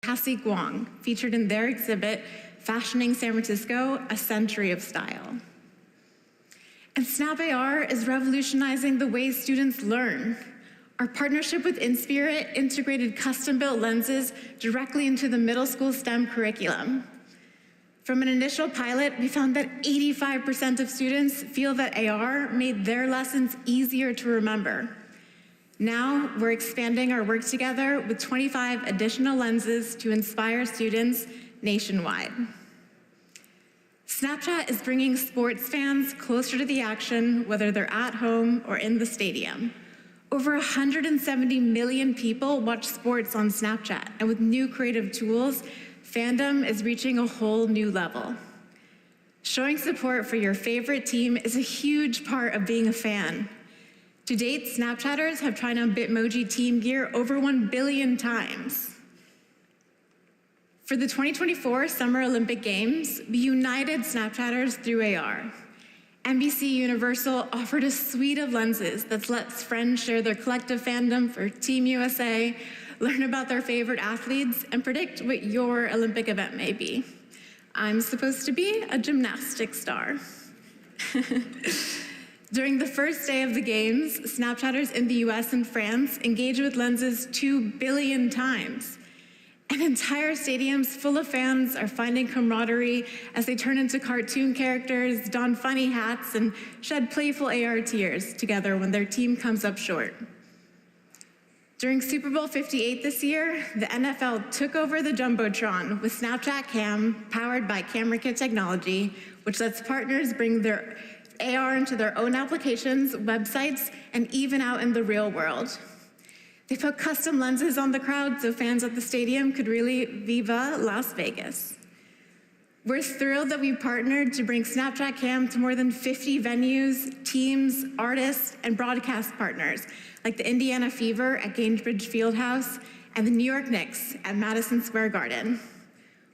Cassie Guang, featured in their exhibit, Fashioning San Francisco, A Century of Style. And Snap AR is revolutionizing the way students learn. Our partnership with Inspirit integrated custom-built lenses directly into the middle school STEM curriculum. From an initial pilot, we found that 85% of students feel that AR made their lessons easier to remember. Now, we're expanding our work together with 25 additional lenses to inspire students nationwide. Snapchat is bringing sports fans closer to the action, whether they're at home or in the stadium. Over 170 million people watch sports on Snapchat, and with new creative tools, fandom is reaching a whole new level. Showing support for your favorite team is a huge part of being a fan. To date, Snapchatters have tried on Bitmoji team gear over 1 billion times. For the 2024 Summer Olympic Games, we united Snapchatters through AR. NBC Universal offered a suite of lenses that lets friends share their collective fandom for Team USA, learn about their favorite athletes, and predict what your Olympic event may be. I'm supposed to be a gymnastics star. During the first day of the Games, Snapchatters in the US and France engaged with lenses 2 billion times. And entire stadiums full of fans are finding camaraderie as they turn into cartoon characters, don funny hats, and shed playful AR tears together when their team comes up short. During Super Bowl 58 this year, the NFL took over the Jumbotron with Snapchat Cam, powered by Camera Kit technology, which lets partners bring their AR into their own applications, websites, and even out in the real world. They put custom lenses on the crowd so fans at the stadium could really viva Las Vegas. We're thrilled that we partnered to bring Snapchat Cam to more than 50 venues, teams, artists, and broadcast partners, like the Indiana Fever at Gainbridge Fieldhouse and the New York Knicks at Madison Square Garden.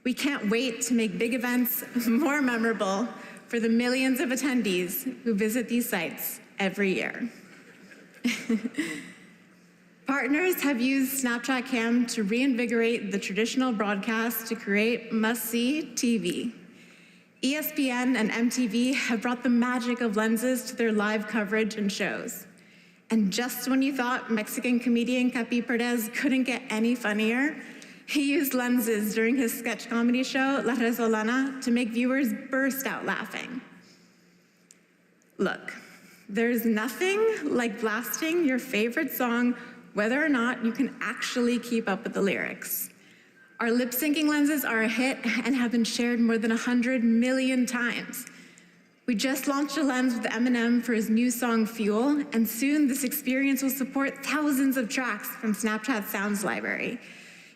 We can't wait to make big events more memorable for the millions of attendees who visit these sites every year. Partners have used Snapchat Cam to reinvigorate the traditional broadcast to create must-see TV. ESPN and MTV have brought the magic of lenses to their live coverage and shows. And just when you thought Mexican comedian Capi Perez couldn't get any funnier, he used lenses during his sketch comedy show, La Resolana, to make viewers burst out laughing. Look, there's nothing like blasting your favorite song whether or not you can actually keep up with the lyrics. Our lip-syncing lenses are a hit and have been shared more than 100 million times. We just launched a lens with Eminem for his new song, Fuel, and soon this experience will support thousands of tracks from Snapchat's Sounds library.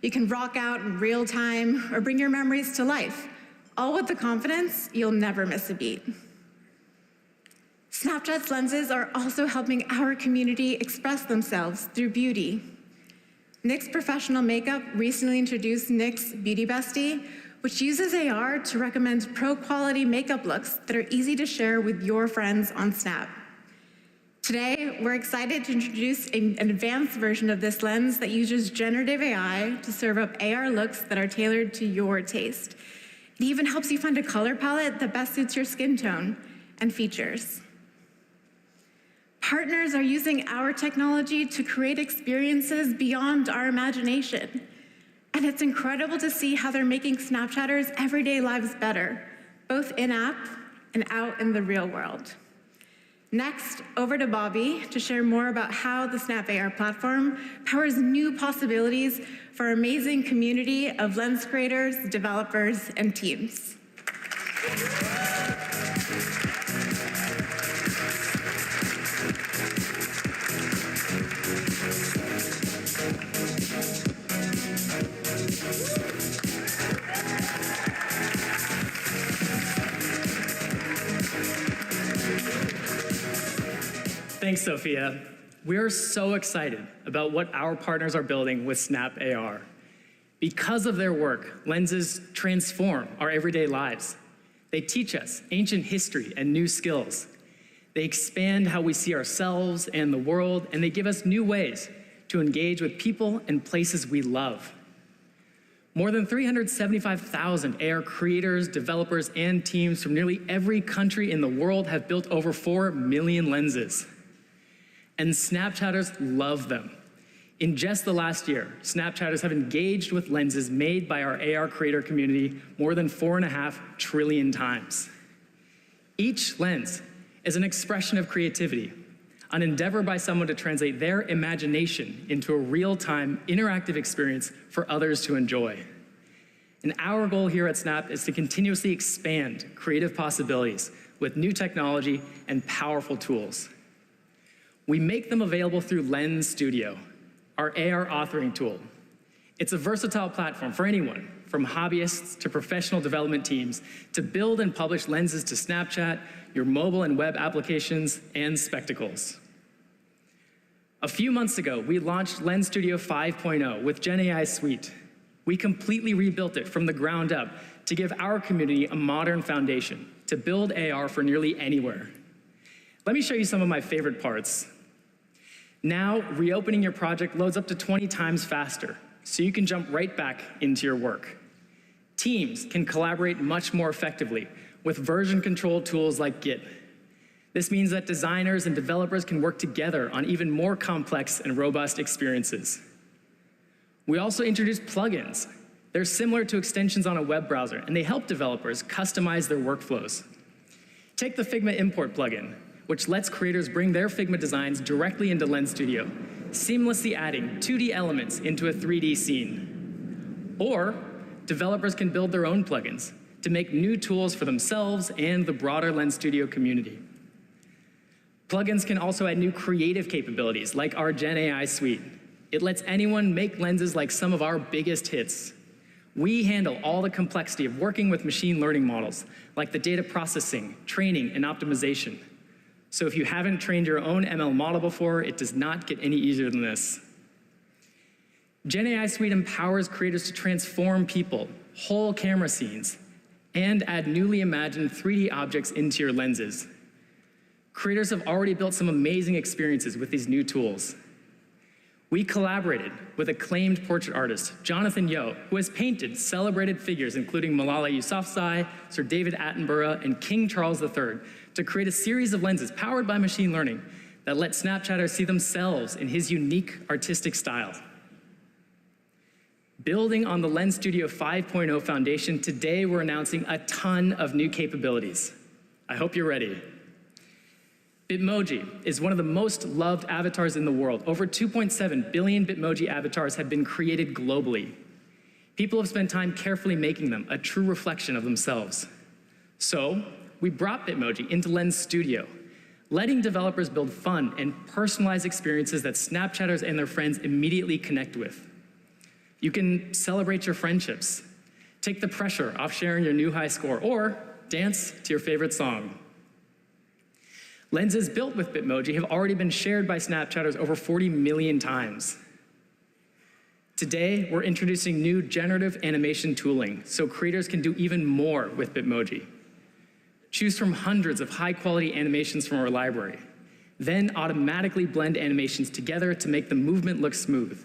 You can rock out in real time or bring your memories to life, all with the confidence you'll never miss a beat. Snapchat's lenses are also helping our community express themselves through beauty. NYX Professional Makeup recently introduced NYX Beauty Bestie, which uses AR to recommend pro-quality makeup looks that are easy to share with your friends on Snap. Today, we're excited to introduce an advanced version of this lens that uses generative AI to serve up AR looks that are tailored to your taste. It even helps you find a color palette that best suits your skin tone and features. Partners are using our technology to create experiences beyond our imagination. And it's incredible to see how they're making Snapchatters' everyday lives better, both in-app and out in the real world. Next, over to Bobby to share more about how the Snap AR platform powers new possibilities for our amazing community of lens creators, developers, and teams. Thanks, Sophia. We're so excited about what our partners are building with Snap AR. Because of their work, lenses transform our everyday lives. They teach us ancient history and new skills. They expand how we see ourselves and the world, and they give us new ways to engage with people and places we love. More than 375,000 AR creators, developers, and teams from nearly every country in the world have built over 4 million lenses. And Snapchatters love them. In just the last year, Snapchatters have engaged with lenses made by our AR creator community more than 4.5 trillion times. Each lens is an expression of creativity, an endeavor by someone to translate their imagination into a real-time interactive experience for others to enjoy. And our goal here at Snap is to continuously expand creative possibilities with new technology and powerful tools. We make them available through Lens Studio, our AR authoring tool. It's a versatile platform for anyone, from hobbyists to professional development teams, to build and publish lenses to Snapchat, your mobile and web applications, and spectacles. A few months ago, we launched Lens Studio 5.0 with GenAI Suite. We completely rebuilt it from the ground up to give our community a modern foundation to build AR for nearly anywhere. Let me show you some of my favorite parts. Now, reopening your project loads up to 20 times faster, so you can jump right back into your work. Teams can collaborate much more effectively with version control tools like Git. This means that designers and developers can work together on even more complex and robust experiences. We also introduced plugins. They're similar to extensions on a web browser, and they help developers customize their workflows. Take the Figma import plugin, which lets creators bring their Figma designs directly into Lens Studio, seamlessly adding 2D elements into a 3D scene. Or developers can build their own plugins to make new tools for themselves and the broader Lens Studio community. Plugins can also add new creative capabilities, like our GenAI Suite. It lets anyone make lenses like some of our biggest hits. We handle all the complexity of working with machine learning models, like the data processing, training, and optimization. So if you haven't trained your own ML model before, it does not get any easier than this. GenAI Suite empowers creators to transform people, whole camera scenes, and add newly imagined 3D objects into your lenses. Creators have already built some amazing experiences with these new tools. We collaborated with acclaimed portrait artist Jonathan Yeo, who has painted celebrated figures including Malala Yousafzai, Sir David Attenborough, and King Charles III, to create a series of lenses powered by machine learning that let Snapchatters see themselves in his unique artistic style. Building on the Lens Studio 5.0 foundation, today we're announcing a ton of new capabilities. I hope you're ready. Bitmoji is one of the most loved avatars in the world. Over 2.7 billion Bitmoji avatars have been created globally. People have spent time carefully making them a true reflection of themselves. So we brought Bitmoji into Lens Studio, letting developers build fun and personalized experiences that Snapchatters and their friends immediately connect with. You can celebrate your friendships, take the pressure off sharing your new high score, or dance to your favorite song. Lenses built with Bitmoji have already been shared by Snapchatters over 40 million times. Today, we're introducing new generative animation tooling so creators can do even more with Bitmoji. Choose from hundreds of high-quality animations from our library, then automatically blend animations together to make the movement look smooth.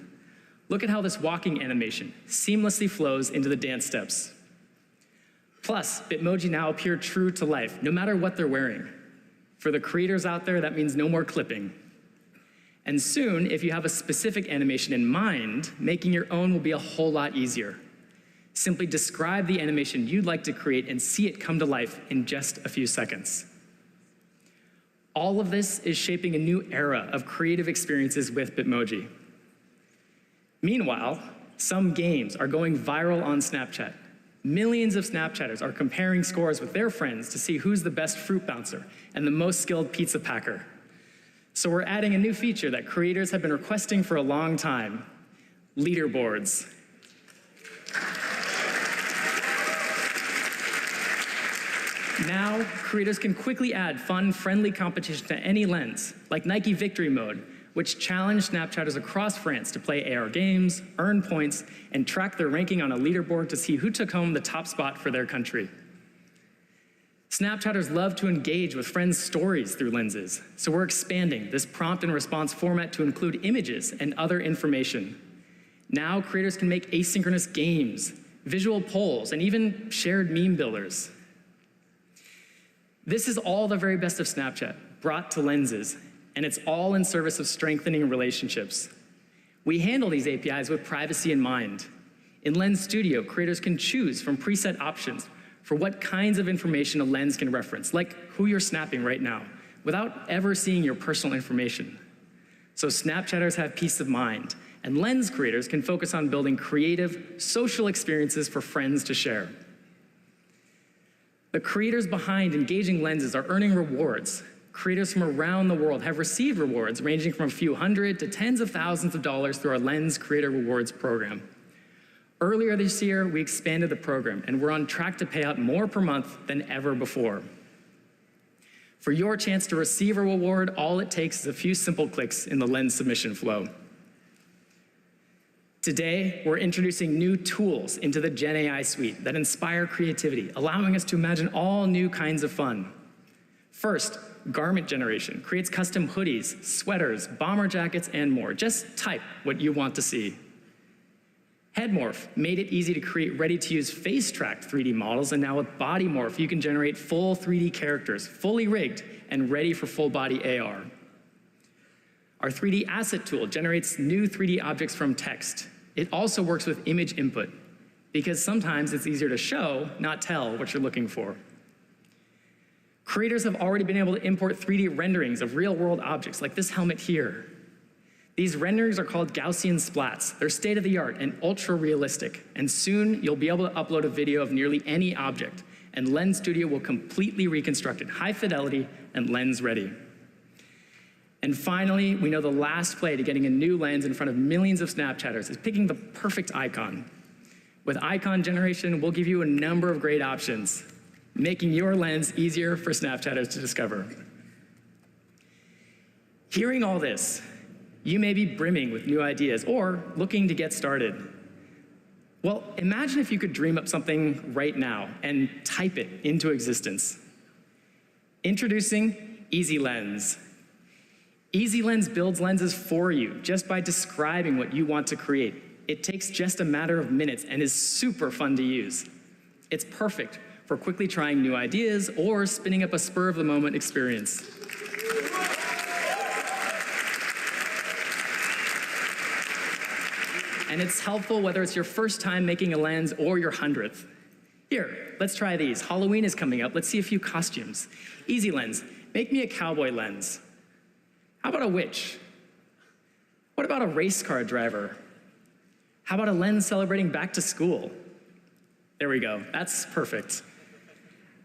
Look at how this walking animation seamlessly flows into the dance steps. Plus, Bitmoji now appear true to life, no matter what they're wearing. For the creators out there, that means no more clipping. And soon, if you have a specific animation in mind, making your own will be a whole lot easier. Simply describe the animation you'd like to create and see it come to life in just a few seconds. All of this is shaping a new era of creative experiences with Bitmoji. Meanwhile, some games are going viral on Snapchat. Millions of Snapchatters are comparing scores with their friends to see who's the best fruit bouncer and the most skilled pizza packer. So we're adding a new feature that creators have been requesting for a long time: leaderboards. Now, creators can quickly add fun, friendly competition to any lens, like Nike Victory Mode, which challenged Snapchatters across France to play AR games, earn points, and track their ranking on a leaderboard to see who took home the top spot for their country. Snapchatters love to engage with friends' stories through lenses, so we're expanding this prompt and response format to include images and other information. Now creators can make asynchronous games, visual polls, and even shared meme builders. This is all the very best of Snapchat brought to Lenses, and it's all in service of strengthening relationships. We handle these APIs with privacy in mind. In Lens Studio, creators can choose from preset options for what kinds of information a lens can reference, like who you're snapping right now, without ever seeing your personal information. So Snapchatters have peace of mind, and Lens creators can focus on building creative, social experiences for friends to share. The creators behind engaging lenses are earning rewards. Creators from around the world have received rewards ranging from a few hundred to tens of thousands of dollars through our Lens Creator Rewards program. Earlier this year, we expanded the program, and we're on track to pay out more per month than ever before. For your chance to receive a reward, all it takes is a few simple clicks in the Lens submission flow. Today, we're introducing new tools into the Gen AI suite that inspire creativity, allowing us to imagine all new kinds of fun. First, garment generation creates custom hoodies, sweaters, bomber jackets, and more. Just type what you want to see. Headmorph made it easy to create ready-to-use face-tracked 3D models, and now with Bodymorph, you can generate full 3D characters, fully rigged and ready for full-body AR. Our 3D asset tool generates new 3D objects from text. It also works with image input, because sometimes it's easier to show, not tell, what you're looking for. Creators have already been able to import 3D renderings of real-world objects, like this helmet here. These renderings are called Gaussian splats. They're state-of-the-art and ultra-realistic, and soon you'll be able to upload a video of nearly any object, and Lens Studio will completely reconstruct it, high fidelity and lens-ready. And finally, we know the last play to getting a new lens in front of millions of Snapchatters is picking the perfect icon. With icon generation, we'll give you a number of great options, making your lens easier for Snapchatters to discover. Hearing all this, you may be brimming with new ideas or looking to get started. Well, imagine if you could dream up something right now and type it into existence. Introducing EasyLens. EasyLens builds lenses for you just by describing what you want to create. It takes just a matter of minutes and is super fun to use. It's perfect for quickly trying new ideas or spinning up a spur-of-the-moment experience. And it's helpful whether it's your first time making a lens or your 100th. Here, let's try these. Halloween is coming up. Let's see a few costumes. EasyLens, make me a cowboy lens. How about a witch? What about a race car driver? How about a lens celebrating back to school? There we go, that's perfect.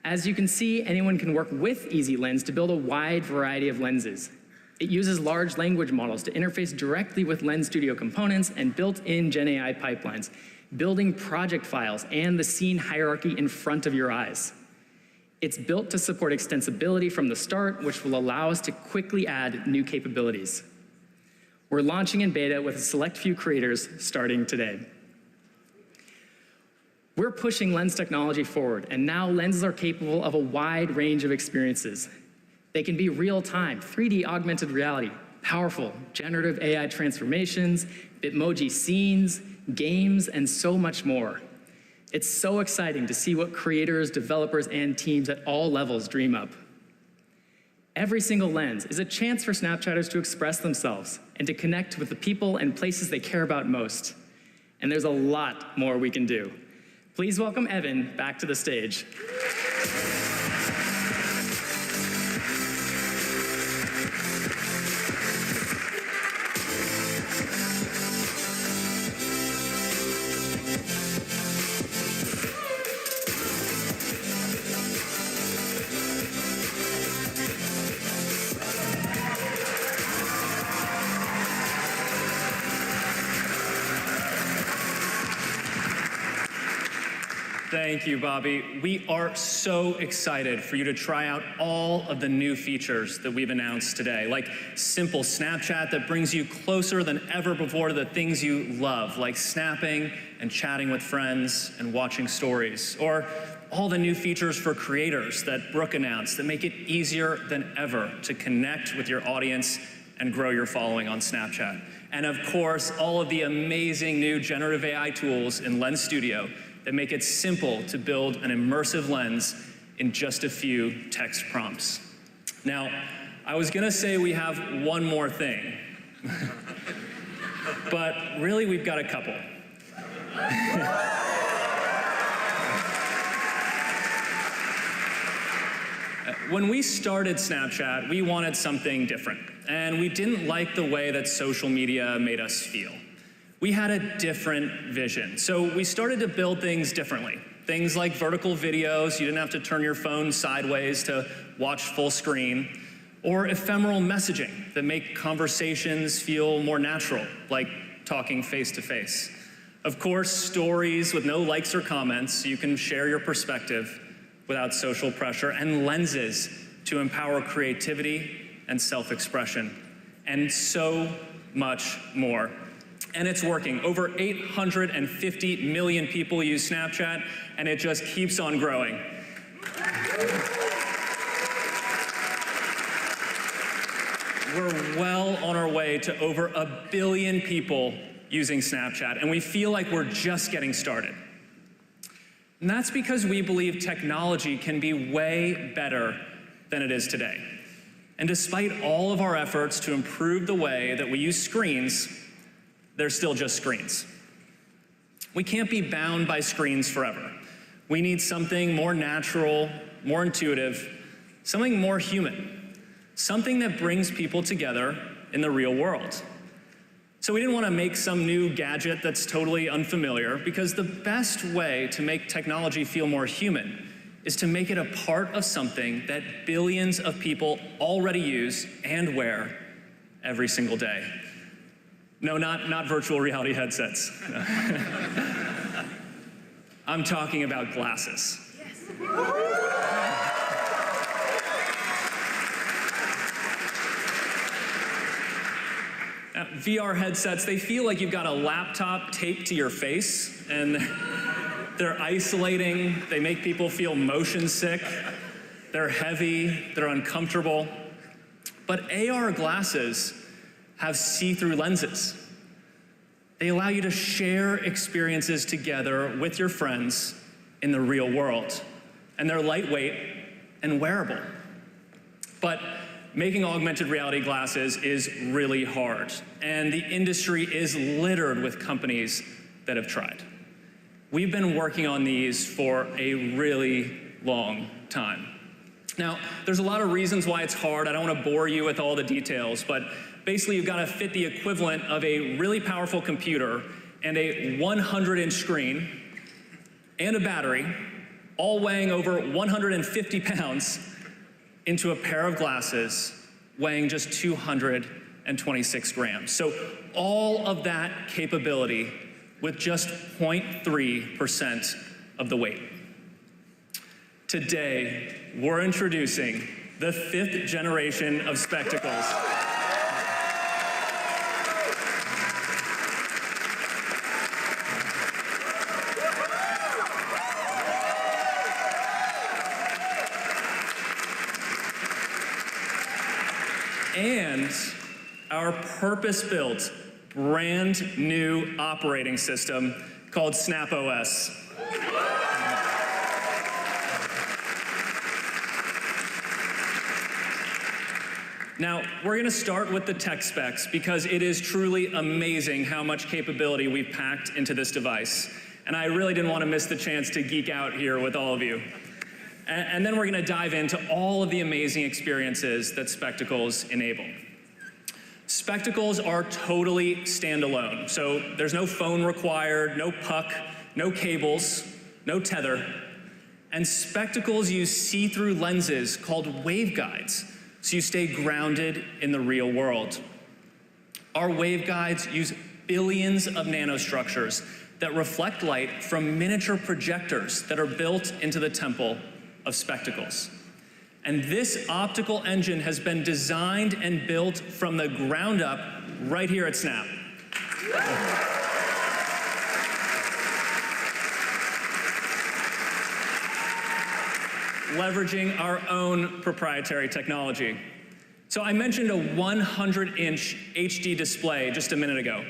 As you can see, anyone can work with EasyLens to build a wide variety of lenses. It uses large language models to interface directly with Lens Studio components and built-in Gen AI pipelines, building project files and the scene hierarchy in front of your eyes. It's built to support extensibility from the start, which will allow us to quickly add new capabilities. We're launching in beta with a select few creators starting today. We're pushing lens technology forward, and now lenses are capable of a wide range of experiences. They can be real-time, 3D augmented reality, powerful generative AI transformations, Bitmoji scenes, games, and so much more. It's so exciting to see what creators, developers, and teams at all levels dream up. Every single lens is a chance for Snapchatters to express themselves and to connect with the people and places they care about most. And there's a lot more we can do. Please welcome Evan back to the stage. Thank you, Bobby. We are so excited for you to try out all of the new features that we've announced today, like simple Snapchat that brings you closer than ever before to the things you love, like snapping and chatting with friends and watching stories, or all the new features for creators that Brooke announced that make it easier than ever to connect with your audience and grow your following on Snapchat. And of course, all of the amazing new generative AI tools in Lens Studio that make it simple to build an immersive lens in just a few text prompts. Now, I was gonna say we have one more thing, but really we've got a couple. When we started Snapchat, we wanted something different, and we didn't like the way that social media made us feel. We had a different vision, so we started to build things differently. Things like vertical videos, you didn't have to turn your phone sideways to watch full screen, or ephemeral messaging that make conversations feel more natural, like talking face to face. Of course, stories with no likes or comments, so you can share your perspective without social pressure, and lenses to empower creativity and self-expression, and so much more. And it's working. Over 850 million people use Snapchat, and it just keeps on growing. We're well on our way to over 1 billion people using Snapchat, and we feel like we're just getting started. And that's because we believe technology can be way better than it is today. And despite all of our efforts to improve the way that we use screens, they're still just screens. We can't be bound by screens forever. We need something more natural, more intuitive, something more human, something that brings people together in the real world. So we didn't want to make some new gadget that's totally unfamiliar, because the best way to make technology feel more human is to make it a part of something that billions of people already use and wear every single day. No, not virtual reality headsets. I'm talking about glasses. VR headsets, they feel like you've got a laptop taped to your face, and they're isolating, they make people feel motion sick, they're heavy, they're uncomfortable. But AR glasses have see-through lenses. They allow you to share experiences together with your friends in the real world. And they're lightweight and wearable. But making augmented reality glasses is really hard, and the industry is littered with companies that have tried. We've been working on these for a really long time. Now, there's a lot of reasons why it's hard. I don't want to bore you with all the details, but basically you've got to fit the equivalent of a really powerful computer and a 100-inch screen and a battery, all weighing over 150 pounds, into a pair of glasses weighing just 226 grams. So all of that capability with just 0.3% of the weight. Today, we're introducing the 5th generation of spectacles. And our purpose-built, brand new operating system called Snap OS. Now, we're gonna start with the tech specs because it is truly amazing how much capability we've packed into this device. And I really didn't want to miss the chance to geek out here with all of you. And then we're gonna dive into all of the amazing experiences that Spectacles enable. Spectacles are totally standalone, so there's no phone required, no puck, no cables, no tether. And Spectacles use see-through lenses called waveguides, so you stay grounded in the real world. Our waveguides use billions of nanostructures that reflect light from miniature projectors that are built into the temple of Spectacles. And this optical engine has been designed and built from the ground up right here at Snap. Leveraging our own proprietary technology. So I mentioned a 100-inch HD display just a minute ago.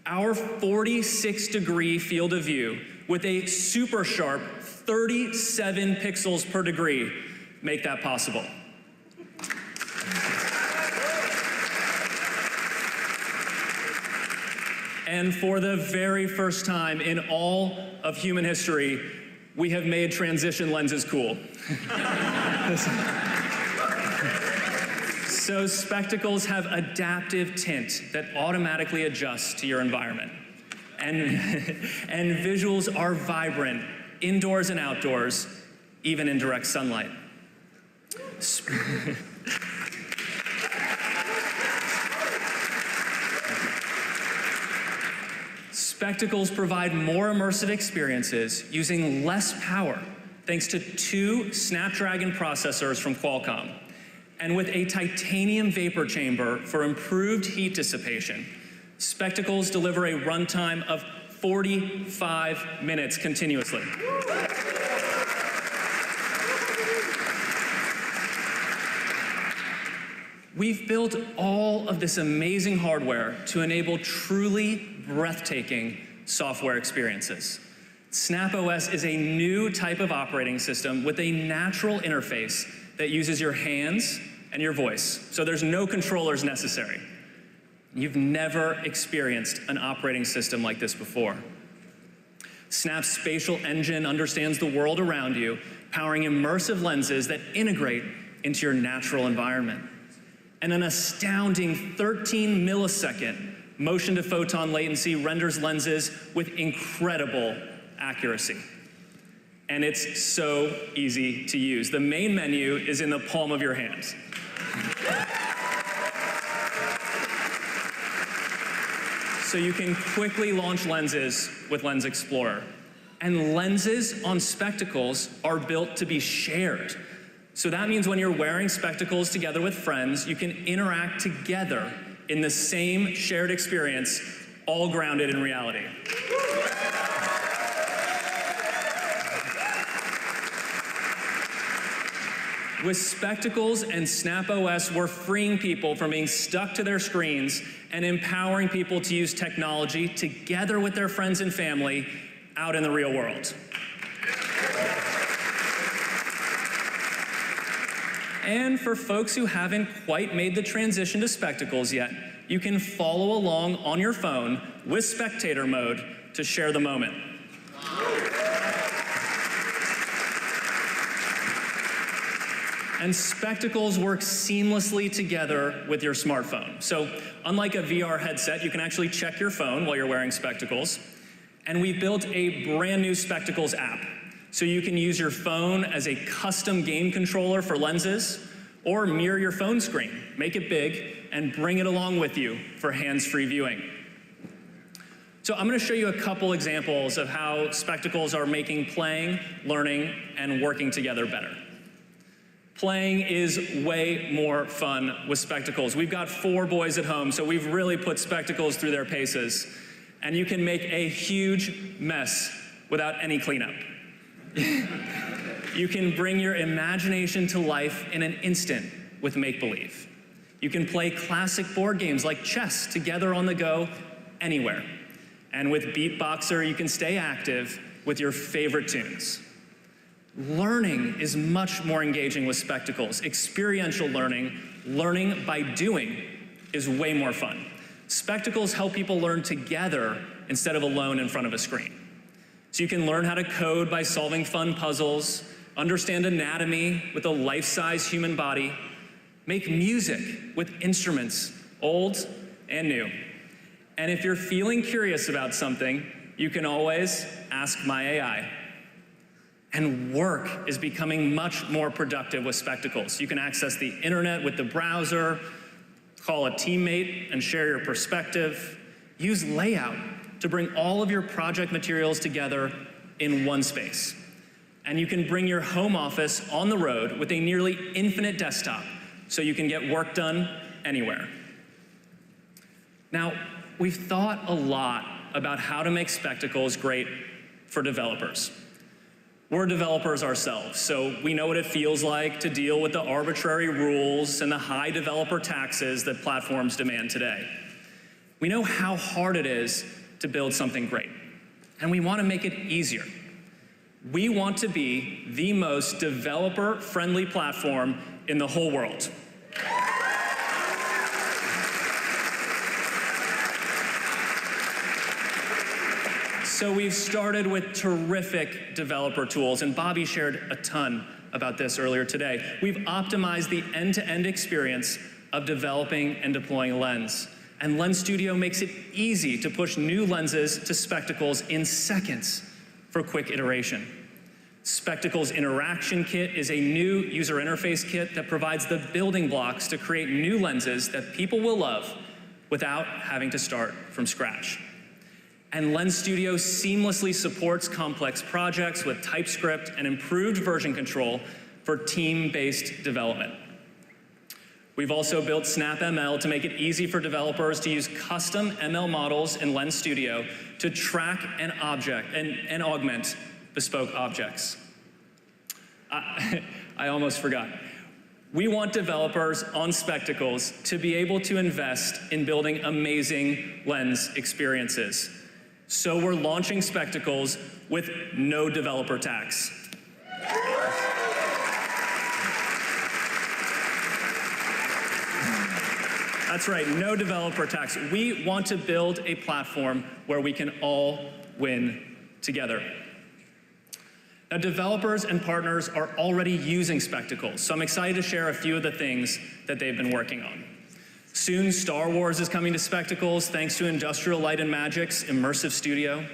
Our 46-degree field of view with a super sharp 37 pixels per degree make that possible. And for the very first time in all of human history, we have made transition lenses cool. So spectacles have adaptive tint that automatically adjusts to your environment. And visuals are vibrant, indoors and outdoors, even in direct sunlight. Spectacles provide more immersive experiences using less power thanks to 2 Snapdragon processors from Qualcomm, and with a titanium vapor chamber for improved heat dissipation. Spectacles deliver a runtime of 45 minutes continuously. We've built all of this amazing hardware to enable truly breathtaking software experiences. Snap OS is a new type of operating system with a natural interface that uses your hands and your voice, so there's no controllers necessary. You've never experienced an operating system like this before. Snap's spatial engine understands the world around you, powering immersive lenses that integrate into your natural environment. And an astounding 13 millisecond motion to photon latency renders lenses with incredible accuracy. And it's so easy to use. The main menu is in the palm of your hands. So you can quickly launch lenses with Lens Explorer. And lenses on spectacles are built to be shared. So that means when you're wearing spectacles together with friends, you can interact together in the same shared experience, all grounded in reality. With spectacles and Snap OS, we're freeing people from being stuck to their screens and empowering people to use technology together with their friends and family out in the real world. And for folks who haven't quite made the transition to spectacles yet, you can follow along on your phone with spectator mode to share the moment. And spectacles work seamlessly together with your smartphone. So unlike a VR headset, you can actually check your phone while you're wearing spectacles. And we built a brand new Spectacles app. So you can use your phone as a custom game controller for lenses, or mirror your phone screen, make it big, and bring it along with you for hands-free viewing. So I'm going to show you a couple examples of how spectacles are making playing, learning, and working together better. Playing is way more fun with spectacles. We've got 4 boys at home, so we've really put spectacles through their paces. And you can make a huge mess without any cleanup. You can bring your imagination to life in an instant with make-believe. You can play classic board games like chess together on the go anywhere. And with Beatboxer, you can stay active with your favorite tunes. Learning is much more engaging with spectacles. Experiential learning, learning by doing, is way more fun. Spectacles help people learn together instead of alone in front of a screen. So you can learn how to code by solving fun puzzles, understand anatomy with a life-size human body, make music with instruments, old and new. And if you're feeling curious about something, you can always ask my AI. And work is becoming much more productive with spectacles. You can access the internet with the browser, call a teammate and share your perspective, use Layout to bring all of your project materials together in one space. And you can bring your home office on the road with a nearly infinite desktop, so you can get work done anywhere. Now, we've thought a lot about how to make spectacles great for developers. We're developers ourselves, so we know what it feels like to deal with the arbitrary rules and the high developer taxes that platforms demand today. We know how hard it is to build something great. and we want to make it easier. We want to be the most developer-friendly platform in the whole world. So we've started with terrific developer tools, and Bobby shared a ton about this earlier today. We've optimized the end-to-end experience of developing and deploying Lens. And Lens Studio makes it easy to push new lenses to Spectacles in seconds for quick iteration. Spectacles Interaction Kit is a new user interface kit that provides the building blocks to create new lenses that people will love without having to start from scratch. And Lens Studio seamlessly supports complex projects with TypeScript and improved version control for team-based development. We've also built SnapML to make it easy for developers to use custom ML models in Lens Studio to track and augment bespoke objects. I almost forgot. We want developers on Spectacles to be able to invest in building amazing Lens experiences. So we're launching Spectacles with no developer tax. That's right, no developer tax. We want to build a platform where we can all win together. Now, developers and partners are already using Spectacles, so I'm excited to share a few of the things that they've been working on. Soon, Star Wars is coming to Spectacles thanks to Industrial Light and Magic's Immersive Studio.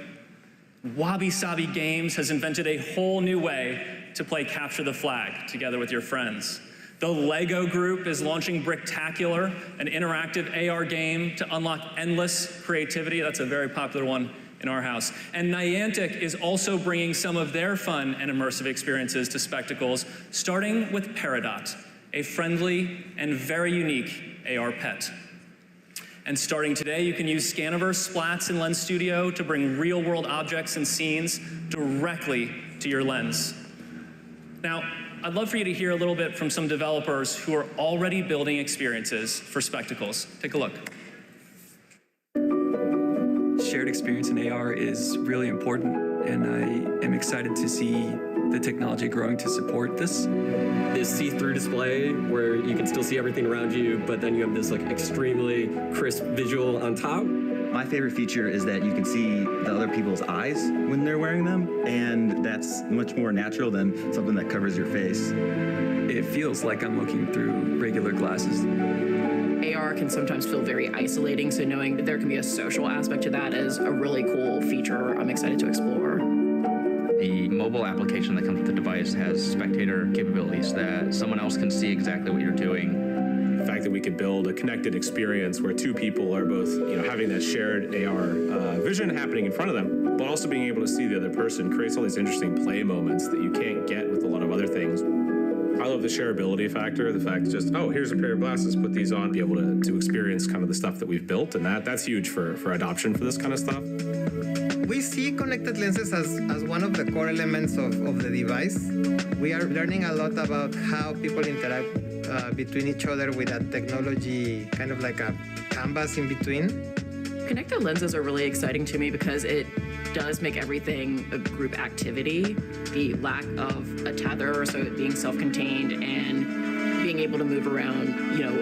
Wabi Sabi Games has invented a whole new way to play Capture the Flag together with your friends. The LEGO Group is launching Bricktacular, an interactive AR game to unlock endless creativity. That's a very popular one in our house. And Niantic is also bringing some of their fun and immersive experiences to Spectacles, starting with Peridot, a friendly and very unique AR pet. And starting today, you can use Scaniverse splats in Lens Studio to bring real-world objects and scenes directly to your Lens. Now, I'd love for you to hear a little bit from some developers who are already building experiences for Spectacles. Take a look. Shared experience in AR is really important, and I am excited to see the technology growing to support this. This see-through display where you can still see everything around you, but then you have this like extremely crisp visual on top. My favorite feature is that you can see the other people's eyes when they're wearing them, and that's much more natural than something that covers your face. It feels like I'm looking through regular glasses. AR can sometimes feel very isolating, so knowing that there can be a social aspect to that is a really cool feature I'm excited to explore. The mobile application that comes with the device has spectator capabilities that someone else can see exactly what you're doing. The fact that we could build a connected experience where two people are both, having that shared AR vision happening in front of them, but also being able to see the other person creates all these interesting play moments that you can't get with a lot of other things. I love the shareability factor, the fact that just, oh, here's a pair of glasses, put these on, be able to experience kind of the stuff that we've built, and that's huge for adoption for this kind of stuff. We see connected lenses as one of the core elements of the device. We are learning a lot about how people interact between each other with that technology, kind of like a canvas in between. Connected lenses are really exciting to me because it does make everything a group activity. The lack of a tether, so it being self-contained and being able to move around,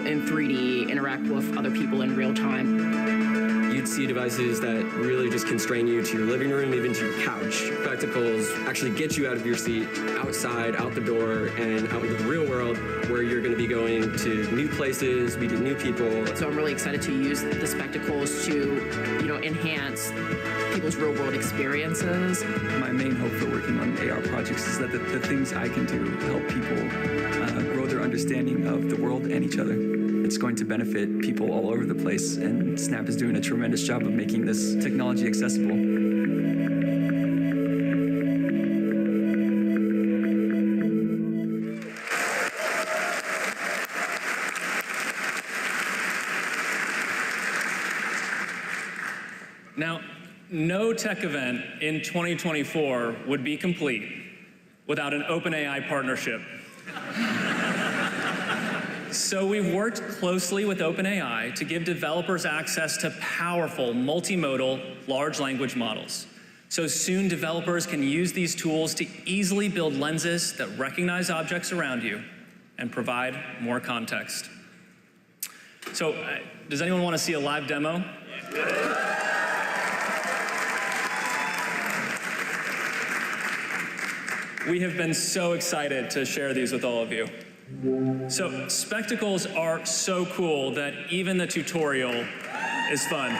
in 3D, interact with other people in real time. You'd see devices that really just constrain you to your living room, even to your couch. Spectacles actually get you out of your seat, outside, out the door, and out into the real world where you're going to be going to new places, meeting new people. So I'm really excited to use the Spectacles to, enhance people's real-world experiences. My main hope for working on AR projects is that the things I can do help people grow their understanding of the world and each other. It's going to benefit people all over the place, and Snap is doing a tremendous job of making this technology accessible. Now, no tech event in 2024 would be complete without an OpenAI partnership. So we've worked closely with OpenAI to give developers access to powerful multimodal large language models. So soon, developers can use these tools to easily build lenses that recognize objects around you and provide more context. So, does anyone want to see a live demo? We have been so excited to share these with all of you. So, spectacles are so cool that even the tutorial is fun.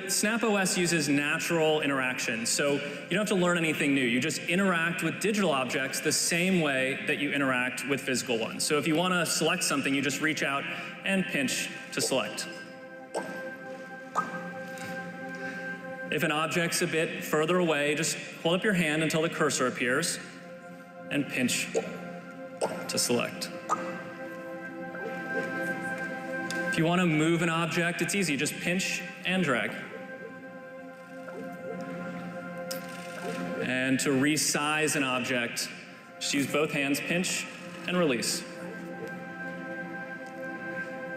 Snap OS uses natural interaction, so you don't have to learn anything new. You just interact with digital objects the same way that you interact with physical ones. So if you want to select something, you just reach out and pinch to select. If an object's a bit further away, just hold up your hand until the cursor appears and pinch to select. If you want to move an object, it's easy. Just pinch and drag. And to resize an object, just use both hands, pinch and release.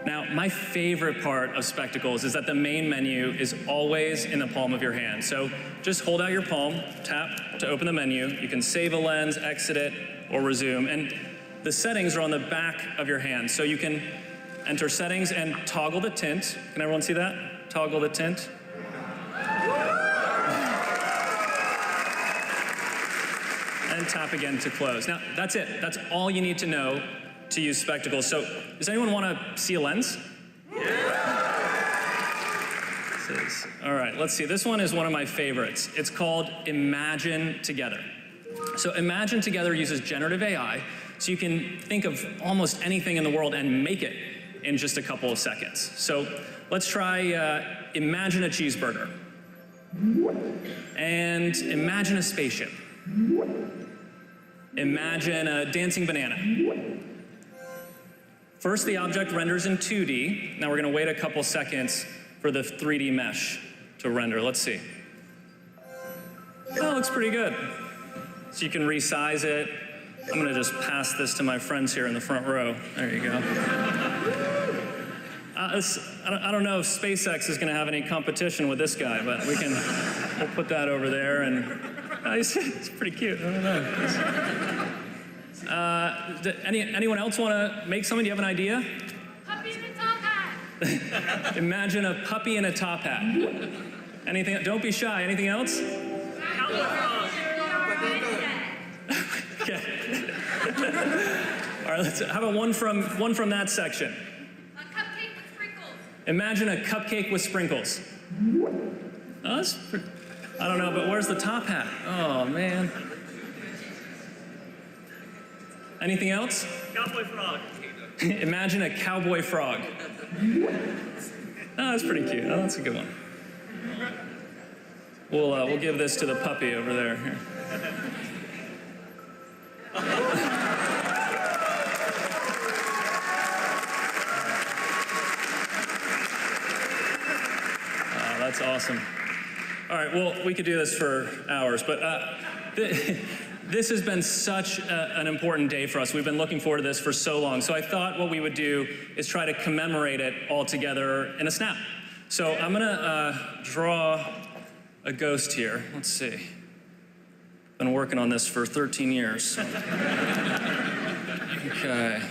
Now, my favorite part of spectacles is that the main menu is always in the palm of your hand. So just hold out your palm, tap to open the menu. You can save a lens, exit it, or resume. And the settings are on the back of your hand. So you can enter settings and toggle the tint. Can everyone see that? Toggle the tint. And tap again to close. Now, that's it. That's all you need to know to use spectacles. So, does anyone want to see a lens? All right, let's see. This one is one of my favorites. It's called Imagine Together. So Imagine Together uses generative AI, so you can think of almost anything in the world and make it in just a couple of seconds. So let's try imagine a cheeseburger. And imagine a spaceship. Imagine a dancing banana. First, the object renders in 2D. Now we're going to wait a couple seconds for the 3D mesh to render. Let's see. Oh, it looks pretty good. So you can resize it. I'm going to just pass this to my friends here in the front row. There you go. I don't know if SpaceX is going to have any competition with this guy, but we'll put that over there. And it's pretty cute. I don't know. Anyone else want to make something? Do you have an idea? Puppy in a top hat. Imagine a puppy in a top hat. Anything? Don't be shy. Anything else? Okay. All right. How about one from that section? A cupcake with sprinkles. Imagine a cupcake with sprinkles. Oh, I don't know, but where's the top hat? Oh man. Anything else? Cowboy frog. Imagine a cowboy frog. Oh, that's pretty cute. Oh, that's a good one. We'll give this to the puppy over there. Here. That's awesome. All right, well, we could do this for hours, but this has been such an important day for us. We've been looking forward to this for so long. So I thought what we would do is try to commemorate it all together in a snap. So I'm gonna draw a ghost here. Let's see. Been working on this for 13 years. So. Okay.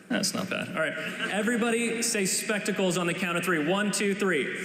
That's not bad. All right, everybody say spectacles on the count of 3. 1, 2, 3.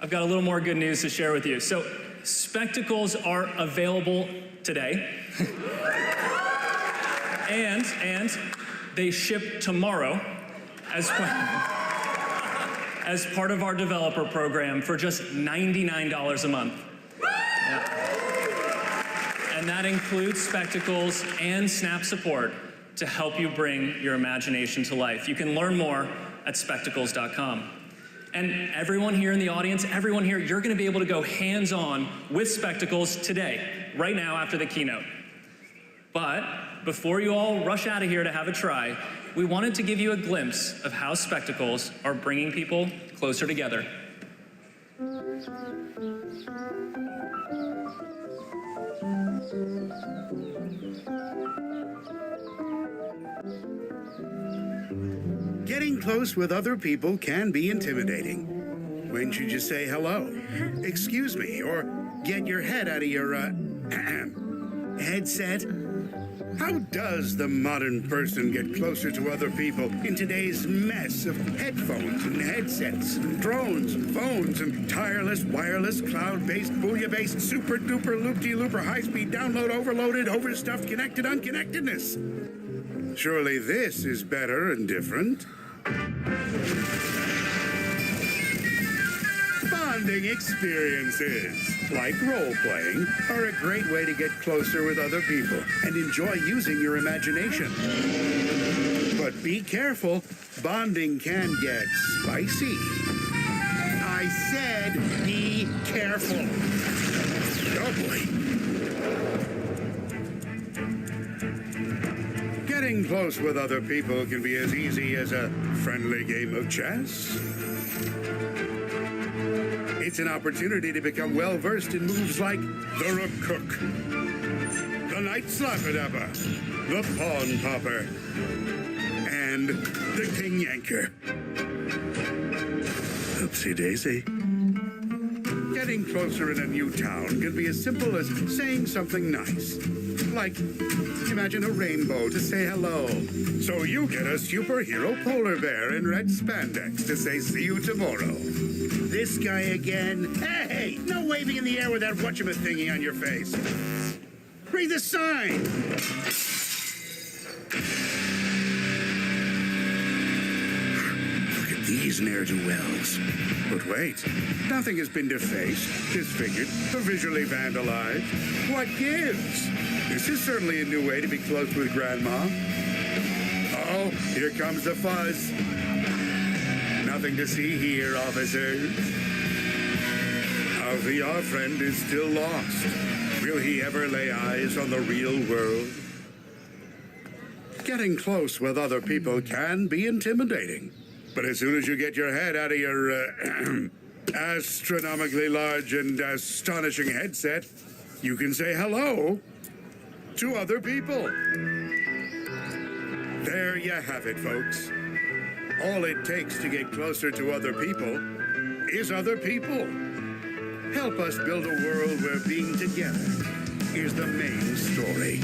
I've got a little more good news to share with you. So, spectacles are available today. and they ship tomorrow as well. as part of our developer program for just $99 a month. And that includes Spectacles and Snap support to help you bring your imagination to life. You can learn more at spectacles.com. And everyone here in the audience, everyone here, you're gonna be able to go hands-on with Spectacles today, right now after the keynote. But before you all rush out of here to have a try, we wanted to give you a glimpse of how Spectacles are bringing people closer together. Getting close with other people can be intimidating. When should you say hello? Excuse me, or get your head out of your, headset? How does the modern person get closer to other people in today's mess of headphones and headsets and drones and phones and tireless, wireless, cloud-based, booyah-based, super-duper, loop-de-looper, high-speed download, overloaded, overstuffed, connected unconnectedness? Surely this is better and different. Bonding experiences, like role-playing, are a great way to get closer with other people and enjoy using your imagination. But be careful, bonding can get spicy. I said be careful. Oh boy. Getting close with other people can be as easy as a friendly game of chess. It's an opportunity to become well-versed in moves like the Rook Cook, the Knight Slappadappa, the Pawn Popper, and the King Yanker. Oopsie daisy. Getting closer in a new town can be as simple as saying something nice. Like, imagine a rainbow to say hello. So you get a superhero polar bear in red spandex to say see you tomorrow. This guy again. Hey, no waving in the air with that whatchamacallit on your face. Read the sign. Look at these ne'er-do-wells. But wait, nothing has been defaced, disfigured, or visually vandalized. What gives? This is certainly a new way to be close with Grandma. Uh-oh, here comes the fuzz. Nothing to see here, officers. Our VR friend is still lost. Will he ever lay eyes on the real world? Getting close with other people can be intimidating. But as soon as you get your head out of your astronomically large and astonishing headset, you can say hello to other people. There you have it, folks. All it takes to get closer to other people is other people. Help us build a world where being together is the main story.